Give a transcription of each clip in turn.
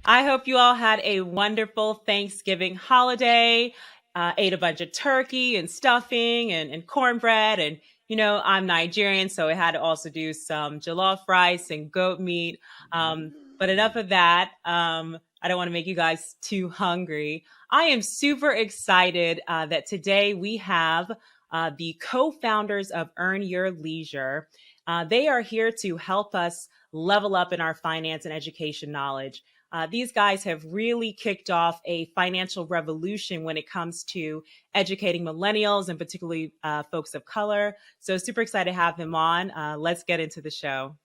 I hope you all had a wonderful Thanksgiving holiday, ate a bunch of turkey and stuffing and cornbread. And, I'm Nigerian, so I had to also do some jollof rice and goat meat. But enough of that. I don't want to make you guys too hungry. I am super excited that today we have the co-founders of Earn Your Leisure. They are here to help us level up in our finance and education knowledge. These guys have really kicked off a financial revolution when it comes to educating millennials and particularly folks of color. So super excited to have them on. Let's get into the show.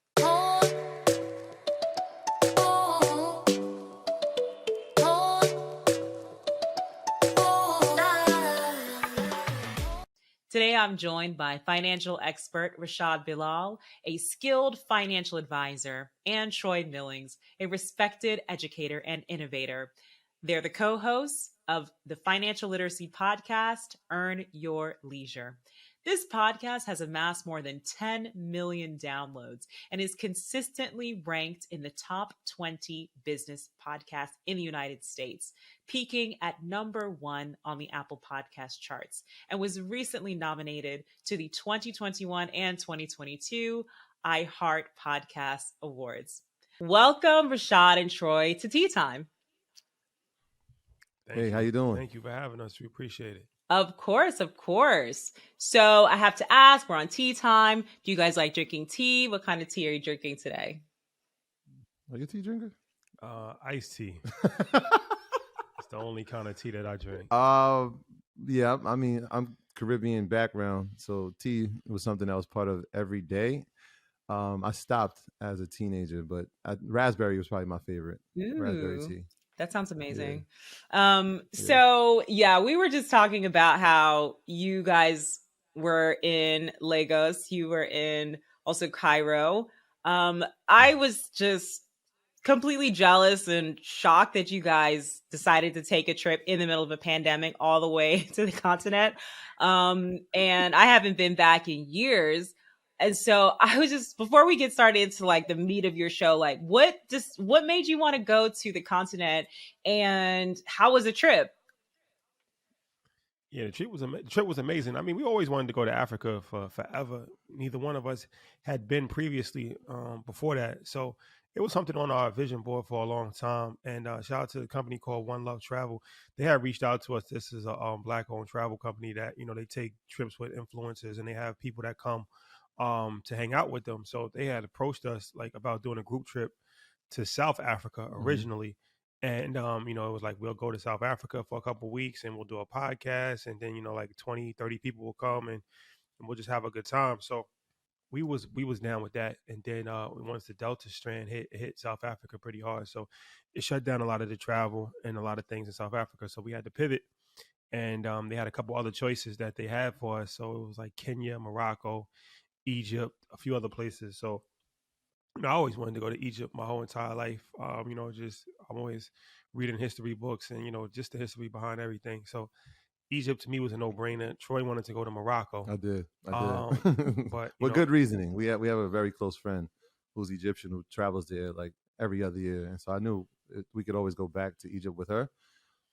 Today, I'm joined by financial expert Rashad Bilal, a skilled financial advisor, and Troy Millings, a respected educator and innovator. They're the co-hosts of the financial literacy podcast, Earn Your Leisure. This podcast has amassed more than 10 million downloads and is consistently ranked in the top 20 business podcasts in the United States, peaking at number 1 on the Apple Podcast charts, and was recently nominated to the 2021 and 2022 iHeart Podcast Awards. Welcome, Rashad and Troy, to Tea Time. Hey, how you doing? Thank you for having us. We appreciate it. Of course, of course. So I have to ask, we're on tea time. Do you guys like drinking tea? What kind of tea are you drinking today? Are you a tea drinker? Iced tea. It's the only kind of tea that I drink. Yeah, I mean, I'm Caribbean background, so tea was something that was part of every day. I stopped as a teenager, but raspberry was probably my favorite. Ooh. Raspberry tea. That sounds amazing. Yeah. So we were just talking about how you guys were in Lagos. You were in also Cairo. I was just completely jealous and shocked that you guys decided to take a trip in the middle of a pandemic all the way to the continent. And I haven't been back in years. And so I was just, before we get started into like the meat of your show, like what made you want to go to the continent and how was the trip? Yeah, the trip was amazing. I mean, we always wanted to go to Africa for forever. Neither one of us had been previously before that. So it was something on our vision board for a long time. And shout out to a company called One Love Travel. They had reached out to us. This is a Black-owned travel company that, they take trips with influencers and they have people that come to hang out with them. So they had approached us like about doing a group trip to South Africa originally. And, it was like, we'll go to South Africa for a couple of weeks and we'll do a podcast. And then, like 20, 30 people will come and we'll just have a good time. So we was down with that. And then once the Delta strand hit South Africa pretty hard. So it shut down a lot of the travel and a lot of things in South Africa. So we had to pivot. And they had a couple other choices that they had for us. So it was like Kenya, Morocco, Egypt, a few other places. So I always wanted to go to Egypt my whole entire life. I'm always reading history books and, just the history behind everything. So Egypt to me was a no-brainer. Troy wanted to go to Morocco. I did. But good reasoning. We have a very close friend who's Egyptian who travels there like every other year. And so I knew we could always go back to Egypt with her.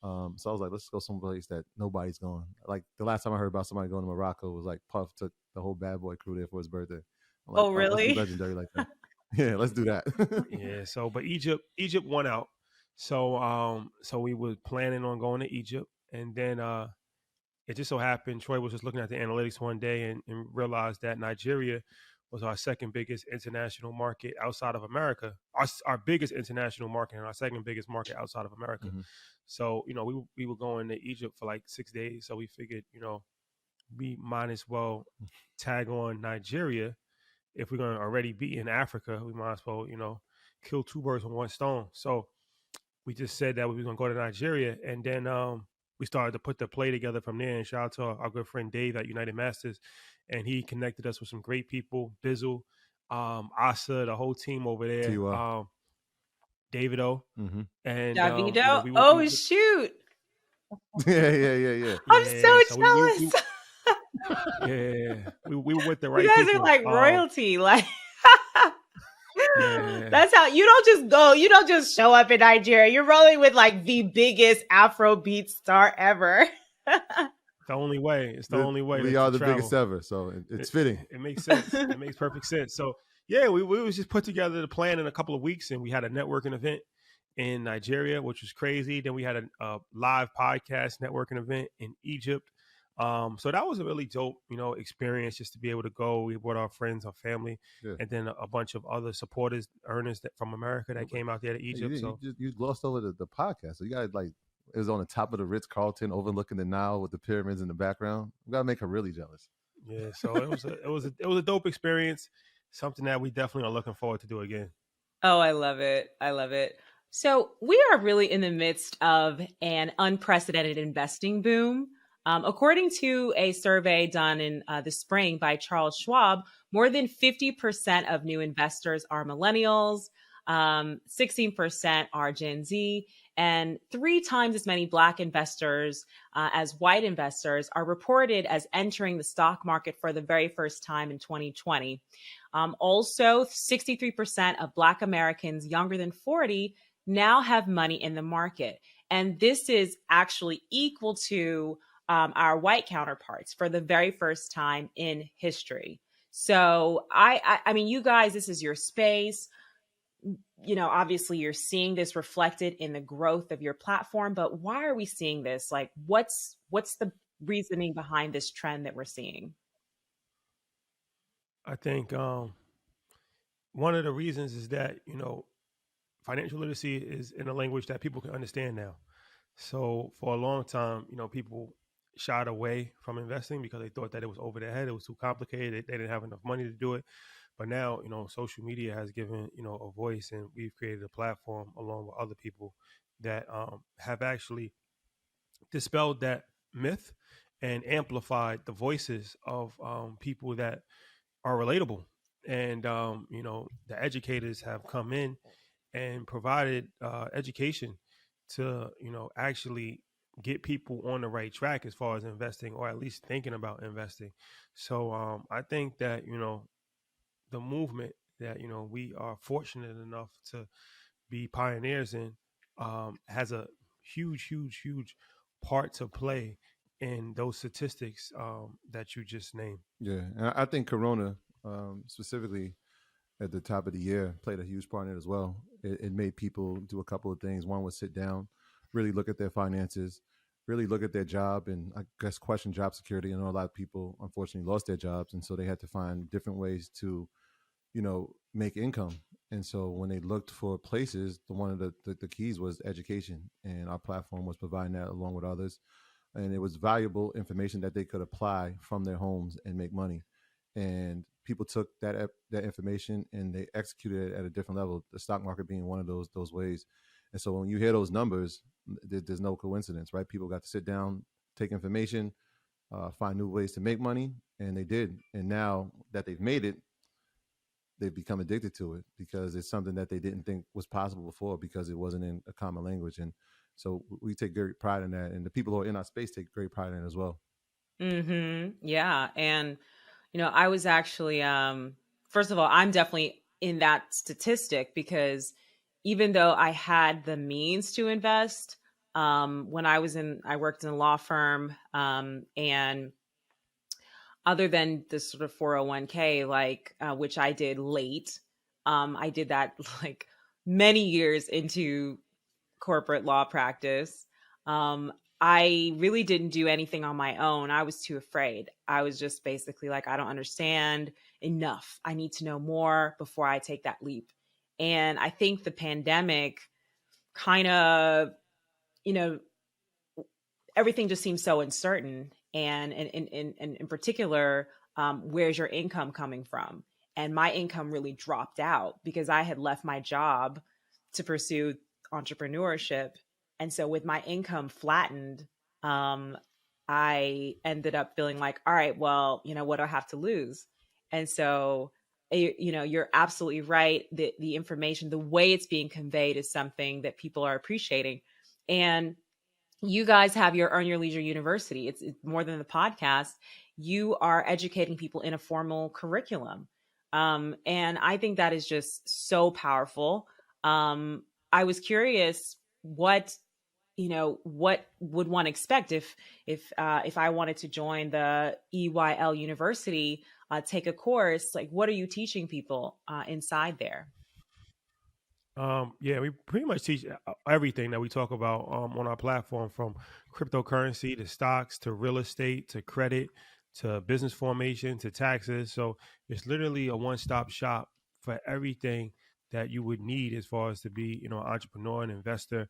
So I was like, let's go someplace that nobody's going. Like the last time I heard about somebody going to Morocco was like Puff took the whole Bad Boy crew there for his birthday. Like, oh, really? Let's be legendary like that. Yeah, let's do that. Yeah. So, but Egypt won out. So, so we were planning on going to Egypt, and then it just so happened Troy was just looking at the analytics one day and realized that Nigeria was our second biggest international market outside of America. Our biggest international market and our second biggest market outside of America. Mm-hmm. So, we were going to Egypt for like 6 days. So we figured, we might as well tag on Nigeria. If we're going to already be in Africa, we might as well, kill two birds with one stone. So we just said that we were going to go to Nigeria. And then we started to put the play together from there. And shout out to our good friend Dave at United Masters. And he connected us with some great people, Bizzle, Asa, the whole team over there, Davido, and Davido. Shoot! Yeah. I'm so jealous. We were with the right people. You guys people. are like royalty, like. Yeah. That's how you don't just show up in Nigeria. You're rolling with like the biggest Afrobeat star ever. The only way. It's the only way We to are the biggest travel. ever, so it's fitting. It makes sense. It makes perfect sense. So yeah, we was just put together the plan in a couple of weeks, and we had a networking event in Nigeria, which was crazy. Then we had a live podcast networking event in Egypt. So that was a really dope, experience just to be able to go. We brought our friends, our family, Yeah. and then a bunch of other supporters, earners from America that came out there to Egypt. You glossed over the podcast. So you got like it was on the top of the Ritz Carlton, overlooking the Nile with the pyramids in the background. We gotta make her really jealous. Yeah, so it was a dope experience. Something that we definitely are looking forward to do again. Oh, I love it. I love it. So we are really in the midst of an unprecedented investing boom. According to a survey done in the spring by Charles Schwab, more than 50% of new investors are millennials, 16% are Gen Z, and 3 times as many Black investors as white investors are reported as entering the stock market for the very first time in 2020. Also, 63% of Black Americans younger than 40 now have money in the market. And this is actually equal to our white counterparts for the very first time in history. So I mean, you guys, this is your space. Obviously you're seeing this reflected in the growth of your platform, but why are we seeing this? Like, what's the reasoning behind this trend that we're seeing? I think one of the reasons is that financial literacy is in a language that people can understand now. So for a long time, people shied away from investing because they thought that it was over their head. It was too complicated. They didn't have enough money to do it. But now, social media has given, a voice, and we've created a platform along with other people that have actually dispelled that myth and amplified the voices of people that are relatable. And, the educators have come in and provided education to actually get people on the right track as far as investing, or at least thinking about investing. So I think that the movement that we are fortunate enough to be pioneers in has a huge part to play in those statistics that you just named. Yeah, and I think Corona, specifically at the top of the year, played a huge part in it as well. It made people do a couple of things. One was sit down, really look at their finances, really look at their job, and I guess question job security. I know a lot of people unfortunately lost their jobs, and so they had to find different ways to, make income. And so when they looked for places, one of the keys was education, and our platform was providing that along with others. And it was valuable information that they could apply from their homes and make money. And people took that information and they executed it at a different level. The stock market being one of those ways. And so when you hear those numbers, there's no coincidence, right? People got to sit down, take information, find new ways to make money, and they did. And now that they've made it, they've become addicted to it because it's something that they didn't think was possible before because it wasn't in a common language. And so we take great pride in that, and the people who are in our space take great pride in it as well. Yeah, and I was actually first of all, I'm definitely in that statistic because even though I had the means to invest, when I worked in a law firm, and other than the sort of 401k, like which I did late, I did that like many years into corporate law practice. I really didn't do anything on my own. I was too afraid. I was just basically like, I don't understand enough. I need to know more before I take that leap. And I think the pandemic kind of, you know, everything just seems so uncertain. And in particular, where's your income coming from? And my income really dropped out because I had left my job to pursue entrepreneurship. And so with my income flattened, I ended up feeling like, all right, well, what do I have to lose? And so, you're absolutely right. The information, the way it's being conveyed is something that people are appreciating. And you guys have your Earn Your Leisure University. It's more than the podcast. You are educating people in a formal curriculum. And I think that is just so powerful. I was curious what what would one expect if I wanted to join the EYL University, take a course, like what are you teaching people inside there? Yeah, we pretty much teach everything that we talk about on our platform, from cryptocurrency to stocks to real estate to credit to business formation to taxes. So it's literally a one-stop shop for everything that you would need as far as to be, an entrepreneur, an investor,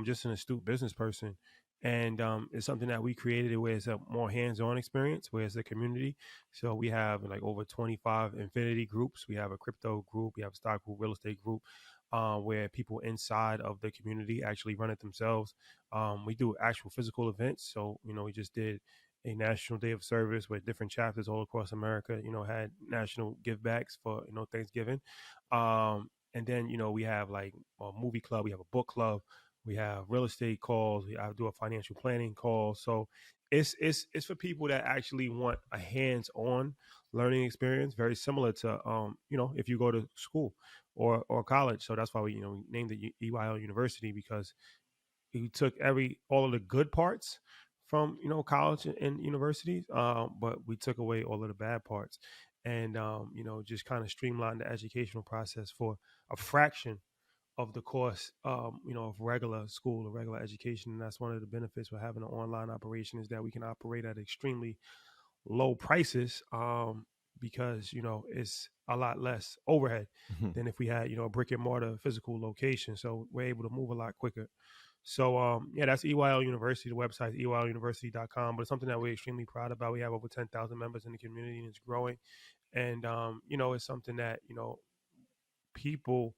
just an astute business person. And it's something that we created where it's a more hands-on experience, where it's a community. So we have like over 25 infinity groups. We have a crypto group, we have a stock group, real estate group, where people inside of the community actually run it themselves. We do actual physical events. So, we just did a national day of service with different chapters all across America, had national give backs for, Thanksgiving. And then, we have like a movie club, we have a book club, we have real estate calls, I do a financial planning call. So it's for people that actually want a hands-on learning experience, very similar to if you go to school or college. So that's why we we named it EYL University, because we took all of the good parts from college and universities, but we took away all of the bad parts, and just kind of streamlined the educational process for a fraction of the cost, of regular school or regular education. And that's one of the benefits with having an online operation, is that we can operate at extremely low prices, because it's a lot less overhead than if we had a brick and mortar physical location. So we're able to move a lot quicker. So yeah, that's EYL University. The website is EYLUniversity.com, but it's something that we're extremely proud about. We have over 10,000 members in the community, and it's growing. And it's something that people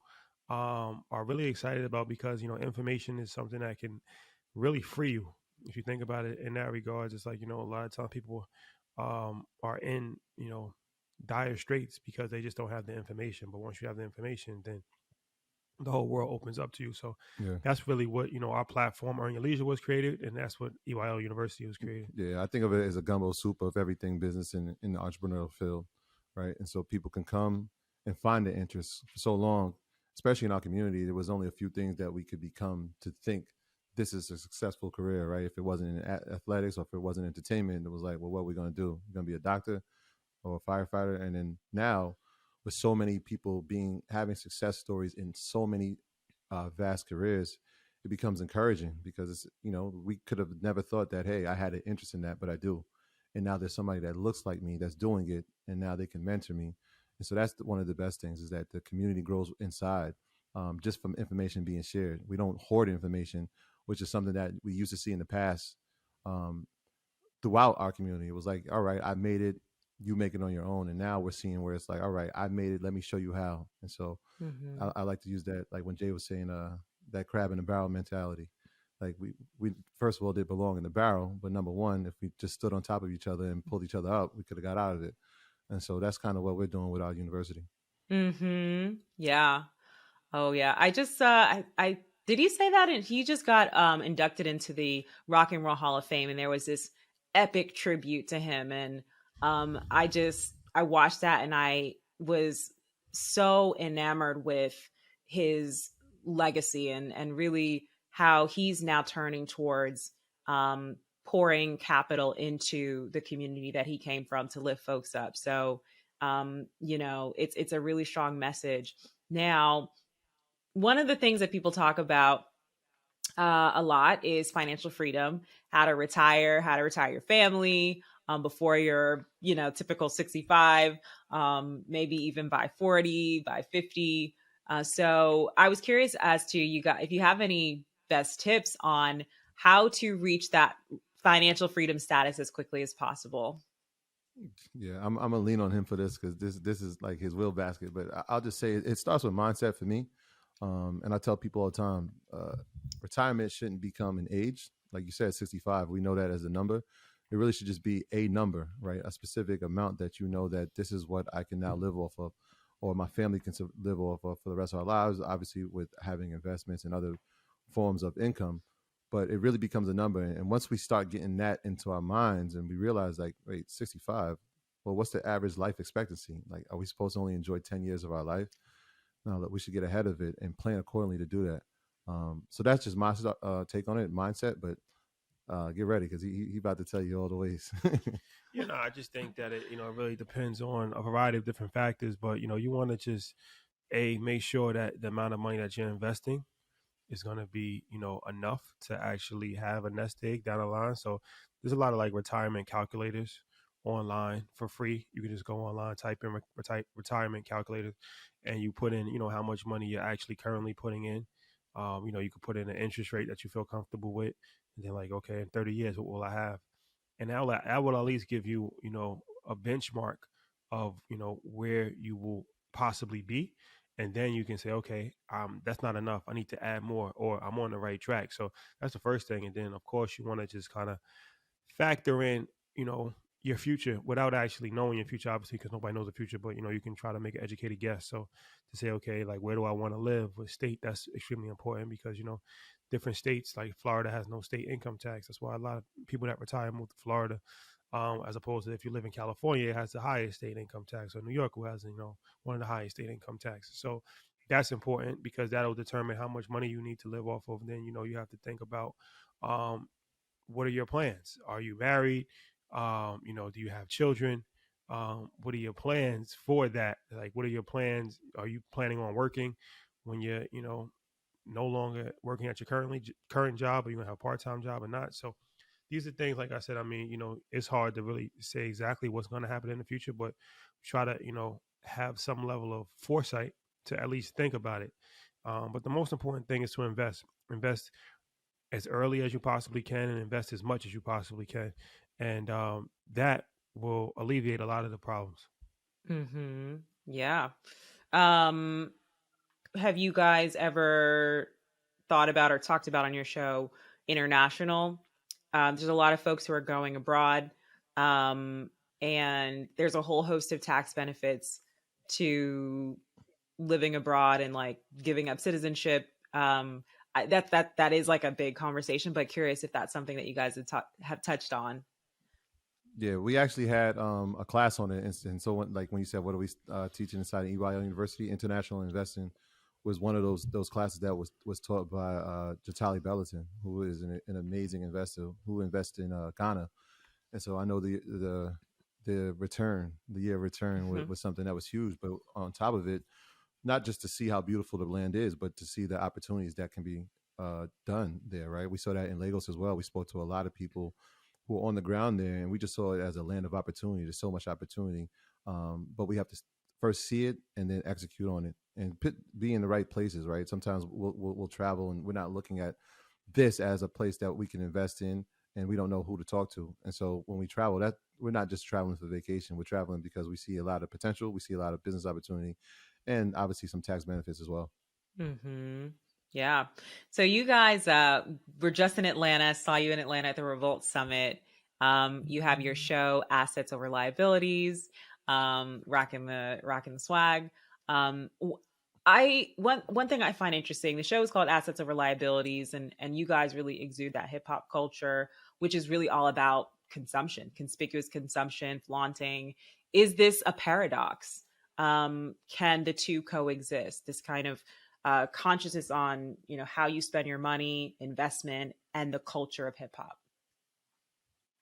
are really excited about, because information is something that can really free you. If you think about it in that regards, it's like a lot of times people are in dire straits because they just don't have the information. But once you have the information, then the whole world opens up to you. So Yeah. that's really what our platform Earn Your Leisure was created, and that's what EYL University was created. Yeah, I think of it as a gumbo soup of everything business in the entrepreneurial field, right? And so people can come and find their interests. For so long, especially in our community, there was only a few things that we could become to think this is a successful career, right? If it wasn't in athletics or if it wasn't entertainment, it was like, well, what are we going to do? You're going to be a doctor or a firefighter. And then now, with so many people having success stories in so many vast careers, it becomes encouraging, because it's we could have never thought that, hey, I had an interest in that, but I do. And now there's somebody that looks like me that's doing it, and now they can mentor me. And so that's one of the best things, is that the community grows inside, just from information being shared. We don't hoard information, which is something that we used to see in the past. um, Throughout our community, it was like, all right, I made it, you make it on your own. And now we're seeing where it's like, all right, I made it, let me show you how. And so Mm-hmm. I like to use that, like when Jay was saying, that crab in the barrel mentality. Like we first of all did belong in the barrel, but number one, if we just stood on top of each other and pulled each other up, we could have got out of it. And so that's kind of what we're doing with our university. Mm-hmm. Yeah. Oh yeah. I just I did he say that? And he just got inducted into the Rock and Roll Hall of Fame, and there was this epic tribute to him. And I watched that, and I was so enamored with his legacy, and really how he's now turning towards pouring capital into the community that he came from to lift folks up. So it's a really strong message. Now, one of the things that people talk about a lot is financial freedom, how to retire your family before you're, typical 65, maybe even by 40, by 50. So I was curious as to if you have any best tips on how to reach that financial freedom status as quickly as possible. Yeah, I'm gonna lean on him for this, because this is like his will basket. But I'll just say it starts with mindset for me. And I tell people all the time, retirement shouldn't become an age. Like you said, 65. We know that as a number. It really should just be a number, right? A specific amount that that this is what I can now live off of, or my family can live off of for the rest of our lives. Obviously, with having investments and other forms of income, but it really becomes a number. And once we start getting that into our minds, and we realize, like, wait, 65. well, what's the average life expectancy? Like, are we supposed to only enjoy 10 years of our life? No, that we should get ahead of it and plan accordingly to do that. So that's just my take on it, mindset. But get ready because he about to tell you all the ways. I just think that it really depends on a variety of different factors. But you want to just make sure that the amount of money that you're investing is going to be enough to actually have a nest egg down the line. So there's a lot of like retirement calculators online for free. You can just go online, type in retirement calculators, and you put in how much money you're actually currently putting in. You could put in an interest rate that you feel comfortable with, and then like, okay, in 30 years, what will I have? And that will at least give you a benchmark of where you will possibly be, and then you can say, okay, that's not enough, I need to add more, or I'm on the right track. So that's the first thing. And then of course you want to just kind of factor in your future without actually knowing your future, obviously, because nobody knows the future. But you can try to make an educated guess. So to say, okay, like, where do I want to live, what state? That's extremely important, because different states, like Florida has no state income tax. That's why a lot of people that retire move to Florida, as opposed to if you live in California, it has the highest state income tax, or New York, who has one of the highest state income taxes. So that's important, because that'll determine how much money you need to live off of. And then you have to think about, what are your plans? Are you married? Do you have children? What are your plans for that? Like, what are your plans? Are you planning on working when you're no longer working at your current job? Are you gonna have a part-time job or not? So these are things, like I said, I mean, it's hard to really say exactly what's going to happen in the future, but try to have some level of foresight to at least think about it. But the most important thing is to invest as early as you possibly can, and invest as much as you possibly can, and that will alleviate a lot of the problems. Yeah. Um, have you guys ever thought about or talked about on your show international? There's a lot of folks who are going abroad, and there's a whole host of tax benefits to living abroad and like giving up citizenship. That is like a big conversation, but curious if that's something that you guys have touched on. Yeah, we actually had a class on it. And so when you said, what are we teaching inside EWL University, international investing was one of those classes that was taught by Jatali Bellaton, who is an amazing investor who invests in Ghana. And so I know the return, the year return was something that was huge. But on top of it, not just to see how beautiful the land is, but to see the opportunities that can be done there, right? We saw that in Lagos as well. We spoke to a lot of people who are on the ground there, and we just saw it as a land of opportunity. There's so much opportunity, but we have to first see it and then execute on it, and be in the right places, right? Sometimes we'll travel and we're not looking at this as a place that we can invest in, and we don't know who to talk to. And so when we travel, that we're not just traveling for vacation. We're traveling because we see a lot of potential. We see a lot of business opportunity, and obviously some tax benefits as well. Yeah. So you guys were just in Atlanta, saw you in Atlanta at the Revolt Summit. You have your show, Assets Over Liabilities, rocking the swag. One thing I find interesting, the show is called Assets Over Liabilities, and you guys really exude that hip hop culture, which is really all about consumption, conspicuous consumption, flaunting. Is this a paradox? Can the two coexist? This kind of consciousness on how you spend your money, investment, and the culture of hip hop.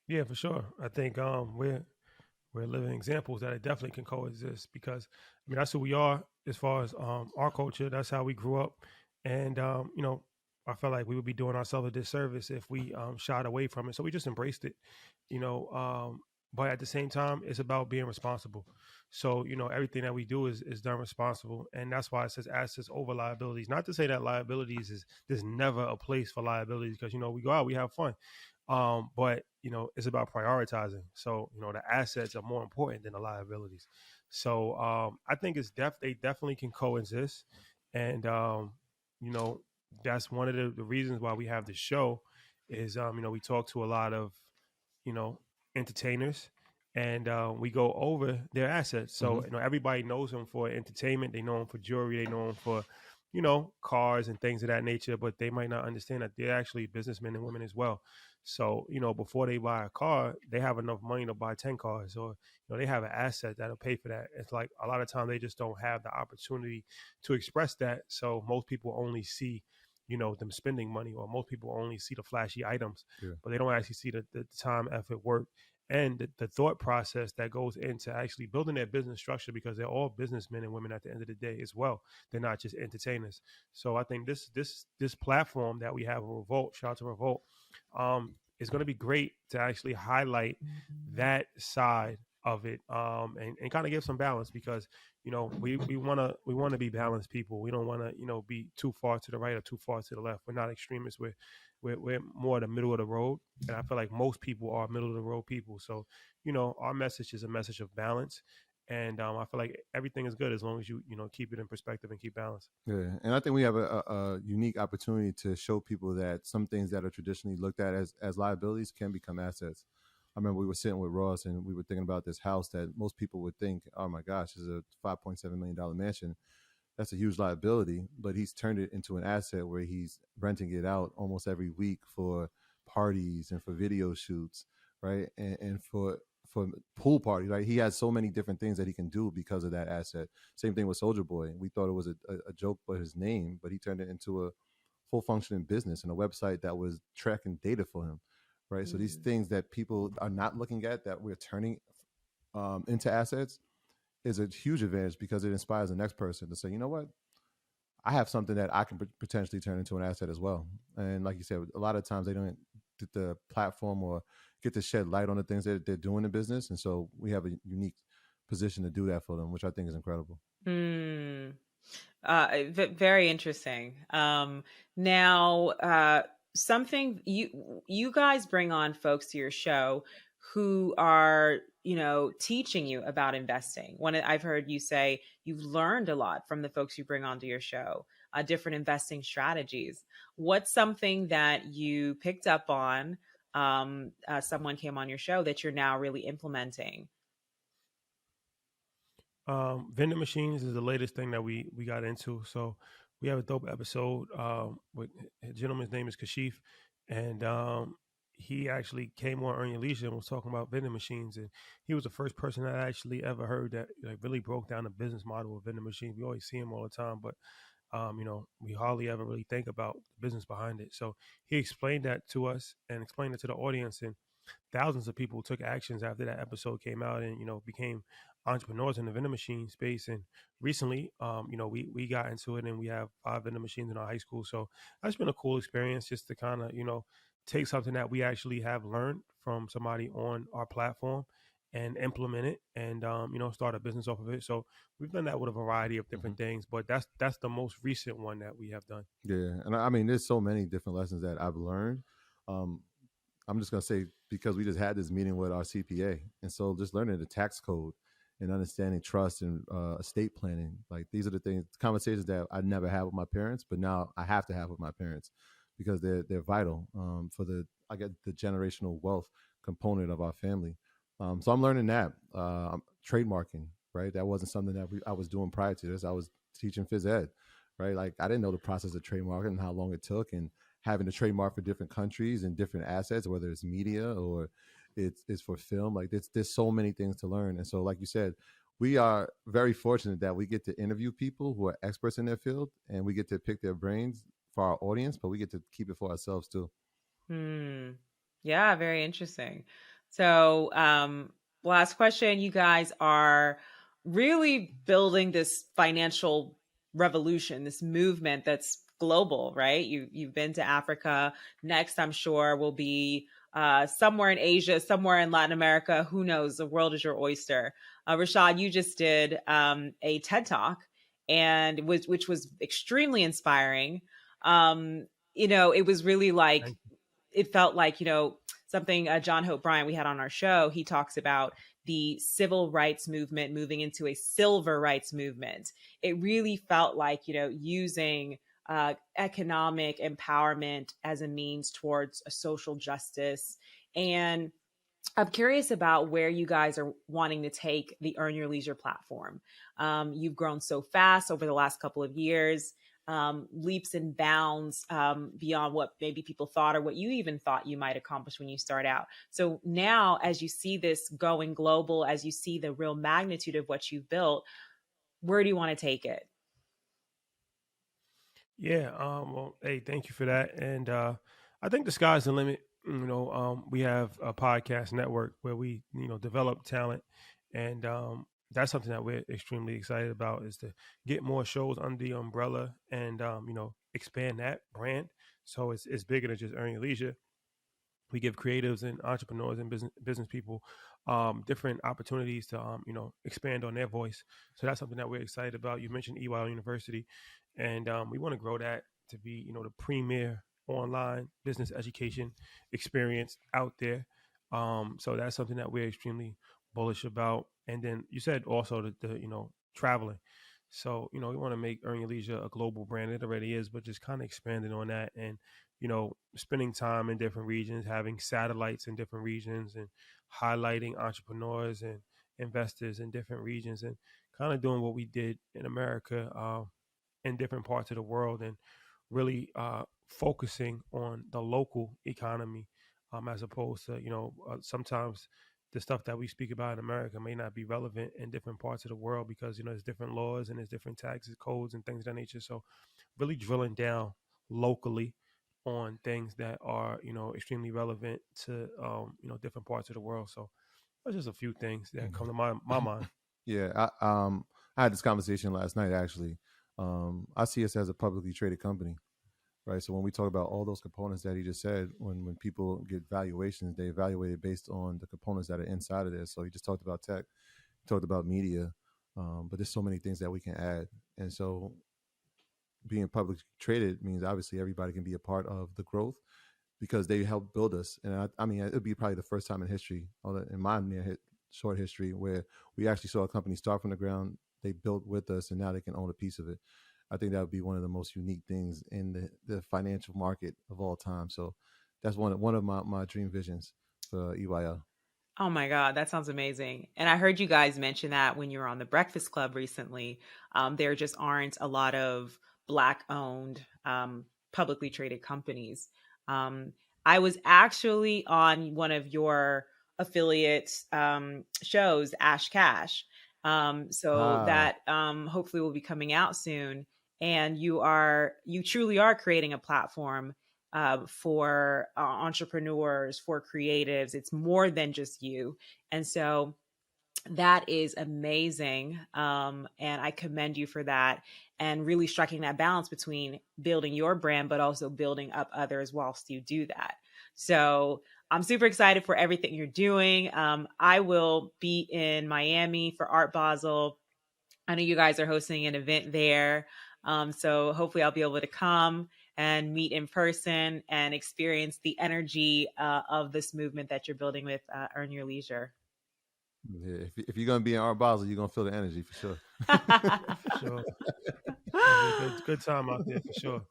Yeah, for sure. I think we're living examples that it definitely can coexist, because I mean, that's who we are as far as our culture. That's how we grew up, and I felt like we would be doing ourselves a disservice if we shied away from it. So we just embraced it, but at the same time, it's about being responsible. So everything that we do is done responsible, and that's why it says assets over liabilities. Not to say that liabilities there's never a place for liabilities, because we go out, we have fun. But it's about prioritizing. So the assets are more important than the liabilities. So I think they definitely can coexist, and that's one of the reasons why we have the show is we talk to a lot of entertainers, and we go over their assets. So everybody knows them for entertainment. They know them for jewelry. They know them for cars and things of that nature, but they might not understand that they're actually businessmen and women as well. So, before they buy a car, they have enough money to buy 10 cars, or, they have an asset that'll pay for that. It's like a lot of times they just don't have the opportunity to express that. So most people only see, them spending money, or most people only see the flashy items, Yeah. but they don't actually see the time, effort, work, and the thought process that goes into actually building their business structure, because they're all businessmen and women at the end of the day as well. They're not just entertainers. So I think this platform that we have, Revolt, shout out to Revolt, is going to be great to actually highlight that side of it, and kind of give some balance, because we want to be balanced people. We don't want to be too far to the right or too far to the left. We're not extremists. We're more the middle of the road, and I feel like most people are middle of the road people. So our message is a message of balance, and I feel like everything is good as long as you keep it in perspective and keep balance. Yeah, and I think we have a unique opportunity to show people that some things that are traditionally looked at as liabilities can become assets. I remember we were sitting with Ross and we were thinking about this house that most people would think, oh my gosh, this is a $5.7 million mansion. That's a huge liability, but he's turned it into an asset where he's renting it out almost every week for parties and for video shoots, right? And for pool parties, right? He has so many different things that he can do because of that asset. Same thing with Soldier Boy. We thought it was a joke for his name, but he turned it into a full functioning business and a website that was tracking data for him, right? So these things that people are not looking at that we're turning into assets is a huge advantage, because it inspires the next person to say, you know what, I have something that I can potentially turn into an asset as well. And like you said, a lot of times they don't get the platform or get to shed light on the things that they're doing in business. And so we have a unique position to do that for them, which I think is incredible. Very interesting. Now, something you guys bring on folks to your show who are teaching you about investing. I've heard you say you've learned a lot from the folks you bring onto your show, different investing strategies. What's something that you picked up on? Someone came on your show that you're now really implementing. Vending machines is the latest thing that we got into. So we have a dope episode with a gentleman's name is Kashif, and he actually came on Earn Your Leisure and was talking about vending machines, and he was the first person that I actually ever heard that really broke down the business model of vending machines. We always see them all the time, but we hardly ever really think about the business behind it. So he explained that to us and explained it to the audience, and thousands of people took actions after that episode came out, and became entrepreneurs in the vending machine space. And recently, we got into it, and we have 5 vending machines in our high school. So that's been a cool experience, just to kind of take something that we actually have learned from somebody on our platform and implement it, and start a business off of it. So we've done that with a variety of different things, but that's the most recent one that we have done. Yeah, and I mean, there's so many different lessons that I've learned. I'm just gonna say, because we just had this meeting with our CPA, and so just learning the tax code and understanding trust and estate planning, like these are the things, conversations that I never had with my parents, but now I have to have with my parents, because they're vital for the generational wealth component of our family. So I'm learning that trademarking, right? That wasn't something that I was doing prior to this. I was teaching phys ed, right? Like I didn't know the process of trademarking and how long it took, and having a trademark for different countries and different assets, whether it's media or it's for film. Like there's so many things to learn. And so, like you said, we are very fortunate that we get to interview people who are experts in their field, and we get to pick their brains for our audience, but we get to keep it for ourselves too. Yeah, very interesting. So, last question. You guys are really building this financial revolution, this movement that's global, right? You've been to Africa. Next, I'm sure will be somewhere in Asia, somewhere in Latin America. Who knows? The world is your oyster. Rashad, you just did a TED Talk, and which was extremely inspiring. It was really like, it felt like, something John Hope Bryant we had on our show, he talks about the civil rights movement moving into a silver rights movement. It really felt like, using economic empowerment as a means towards a social justice. And I'm curious about where you guys are wanting to take the Earn Your Leisure platform. You've grown so fast over the last couple of years. leaps and bounds beyond what maybe people thought or what you even thought you might accomplish when you start out. So now, as you see this going global, as you see the real magnitude of what you've built, where do you want to take it? Yeah. Well, hey, thank you for that. And I think the sky's the limit. We have a podcast network where we, develop talent, and that's something that we're extremely excited about, is to get more shows under the umbrella and expand that brand. So it's bigger than just Earn Your Leisure. We give creatives and entrepreneurs and business people different opportunities to expand on their voice. So that's something that we're excited about. You mentioned EWL University, and we want to grow that to be the premier online business education experience out there. So that's something that we're extremely bullish about. And then you said also the traveling. So we want to make Earn Your Leisure a global brand. It already is, but just kind of expanding on that and spending time in different regions, having satellites in different regions, and highlighting entrepreneurs and investors in different regions, and kind of doing what we did in America in different parts of the world, and really focusing on the local economy as opposed to, sometimes the stuff that we speak about in America may not be relevant in different parts of the world because, there's different laws and there's different taxes, codes, and things of that nature. So really drilling down locally on things that are extremely relevant to different parts of the world. So that's just a few things that come to my mind. Yeah, I had this conversation last night actually. I see us as a publicly traded company, right? So when we talk about all those components that he just said, when people get valuations, they evaluate it based on the components that are inside of there. So he just talked about tech, talked about media, but there's so many things that we can add. And so being publicly traded means obviously everybody can be a part of the growth because they help build us. And I mean, it'll be probably the first time in history, in my short history, where we actually saw a company start from the ground, they built with us, and now they can own a piece of it. I think that would be one of the most unique things in the financial market of all time. So that's one of my dream visions for EYL. Oh my God, that sounds amazing. And I heard you guys mention that when you were on the Breakfast Club recently. There just aren't a lot of Black owned publicly traded companies. I was actually on one of your affiliate shows, Ash Cash. So that hopefully will be coming out soon. And you truly are creating a platform for entrepreneurs, for creatives. It's more than just you. And so that is amazing. And I commend you for that, and really striking that balance between building your brand, but also building up others whilst you do that. So I'm super excited for everything you're doing. I will be in Miami for Art Basel. I know you guys are hosting an event there. So hopefully I'll be able to come and meet in person and experience the energy of this movement that you're building with Earn Your Leisure. Yeah, if you're going to be in Art Basel, you're going to feel the energy for sure. For sure. Good time out there for sure.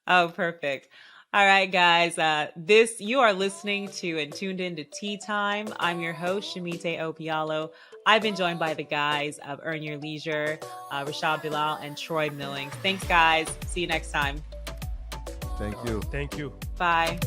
Oh, perfect. All right, guys. You are listening to and tuned into Tea Time. I'm your host, Shimite Obialo. I've been joined by the guys of Earn Your Leisure, Rashad Bilal and Troy Millings. Thanks, guys. See you next time. Thank you. Thank you. Bye.